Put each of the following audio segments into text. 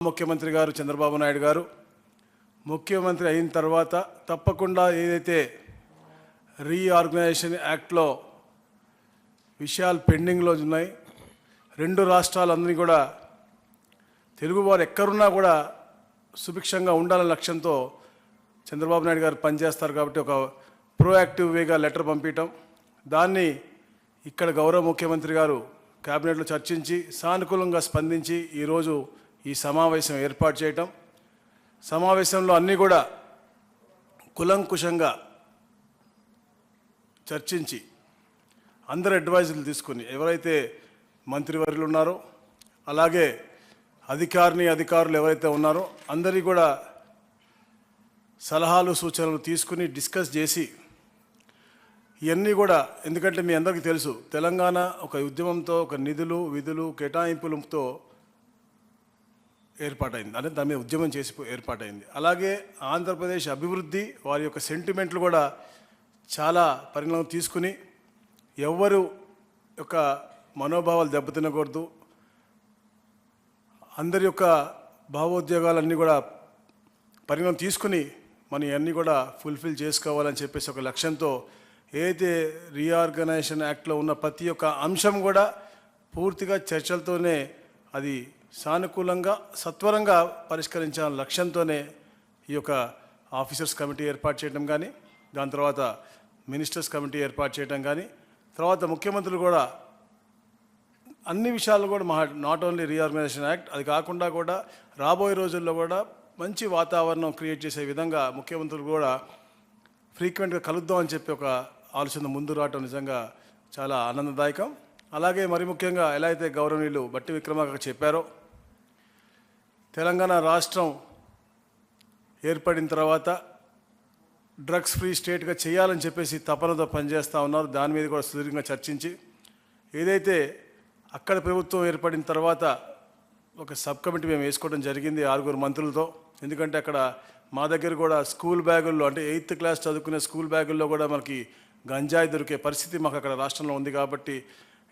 ముఖ్యమంత్రి గారు చంద్రబాబు నాయుడు గారు ముఖ్యమంత్రి అయిన తర్వాత తప్పకుండా ఏదైతే రీఆర్గనైజేషన్ యాక్ట్లో విషయాలు పెండింగ్లో ఉన్నాయి, రెండు రాష్ట్రాలందరినీ కూడా తెలుగువారు ఎక్కడున్నా కూడా సుభిక్షంగా ఉండాలనే లక్ష్యంతో చంద్రబాబు నాయుడు గారు పనిచేస్తారు. కాబట్టి ఒక ప్రోయాక్టివ్ వేగా లెటర్ పంపించడం, దాన్ని ఇక్కడ గౌరవ ముఖ్యమంత్రి గారు క్యాబినెట్లో చర్చించి సానుకూలంగా స్పందించి ఈరోజు ఈ సమావేశం ఏర్పాటు చేయటం. సమావేశంలో అన్నీ కూడా కులంకుశంగా చర్చించి అందరు అడ్వైజర్లు తీసుకుని ఎవరైతే మంత్రివర్యులు ఉన్నారో అలాగే అధికారులు ఎవరైతే ఉన్నారో అందరికీ కూడా సలహాలు సూచనలు తీసుకుని డిస్కస్ చేసి ఇవన్నీ కూడా, ఎందుకంటే మీ అందరికీ తెలుసు తెలంగాణ ఒక ఉద్యమంతో ఒక నిధులు విధులు కేటాయింపులతో ఏర్పాటైంది, అంటే దాని మీద ఉద్యమం చేసి ఏర్పాటైంది. అలాగే ఆంధ్రప్రదేశ్ అభివృద్ధి వారి యొక్క సెంటిమెంట్లు కూడా చాలా పరిణామం తీసుకుని ఎవరు యొక్క మనోభావాలు దెబ్బతినకూడదు, అందరి యొక్క భావోద్వేగాలన్నీ కూడా పరిణామం తీసుకుని మనం ఇవన్నీ కూడా ఫుల్ఫిల్ చేసుకోవాలని చెప్పేసి ఒక లక్ష్యంతో ఏదైతే రీఆర్గనైజేషన్ యాక్ట్లో ఉన్న ప్రతి ఒక్క అంశం కూడా పూర్తిగా చర్చలతోనే అది సానుకూలంగా సత్వరంగా పరిష్కరించాలనే లక్ష్యంతోనే ఈ యొక్క ఆఫీసర్స్ కమిటీ ఏర్పాటు చేయడం కానీ, దాని తర్వాత మినిస్టర్స్ కమిటీ ఏర్పాటు చేయడం కానీ, తర్వాత ముఖ్యమంత్రులు కూడా అన్ని విషయాలు కూడా నాట్ ఓన్లీ రీఆర్గనైజేషన్ యాక్ట్, అది కాకుండా కూడా రాబోయే రోజుల్లో కూడా మంచి వాతావరణం క్రియేట్ చేసే విధంగా ముఖ్యమంత్రులు కూడా ఫ్రీక్వెంట్గా కలుద్దామని చెప్పి ఒక ఆలోచన ముందు రావటం నిజంగా చాలా ఆనందదాయకం. అలాగే మరి ముఖ్యంగా ఎలా అయితే గౌరవనీయులు బట్టి విక్రమార్క చెప్పారో, తెలంగాణ రాష్ట్రం ఏర్పడిన తర్వాత డ్రగ్స్ ఫ్రీ స్టేట్గా చేయాలని చెప్పేసి తపనతో పనిచేస్తూ ఉన్నారు. దాని మీద కూడా సుదీర్ఘంగా చర్చించి ఏదైతే అక్కడ ప్రభుత్వం ఏర్పడిన తర్వాత ఒక సబ్ కమిటీ మేము వేసుకోవడం జరిగింది 6 మంత్రులతో. ఎందుకంటే అక్కడ మా దగ్గర కూడా స్కూల్ బ్యాగుల్లో, అంటే 8th క్లాస్ చదువుకునే స్కూల్ బ్యాగుల్లో కూడా మనకి గంజాయి దొరికే పరిస్థితి మాకు అక్కడ రాష్ట్రంలో ఉంది. కాబట్టి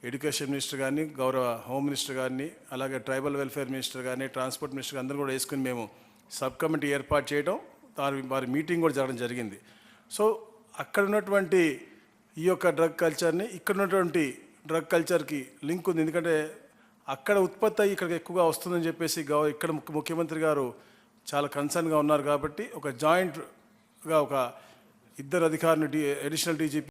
ఎడ్యుకేషన్ మినిస్టర్ కానీ, గౌరవ హోమ్ మినిస్టర్ కానీ, అలాగే ట్రైబల్ వెల్ఫేర్ మినిస్టర్ కానీ, ట్రాన్స్పోర్ట్ మినిస్టర్ అందరూ కూడా వేసుకుని మేము సబ్ కమిటీ ఏర్పాటు చేయడం, వారి మీటింగ్ కూడా జరగడం జరిగింది. సో అక్కడ ఉన్నటువంటి ఈ యొక్క డ్రగ్ కల్చర్ని ఇక్కడ ఉన్నటువంటి డ్రగ్ కల్చర్కి లింక్ ఉంది. ఎందుకంటే అక్కడ ఉత్పత్తి అయ్యి ఇక్కడికి ఎక్కువగా వస్తుందని చెప్పేసి ఇక్కడ ముఖ్యమంత్రి గారు చాలా కన్సర్న్గా ఉన్నారు. కాబట్టి ఒక జాయింట్గా ఒక 2 అధికారులు అడిషనల్ డీజీపీ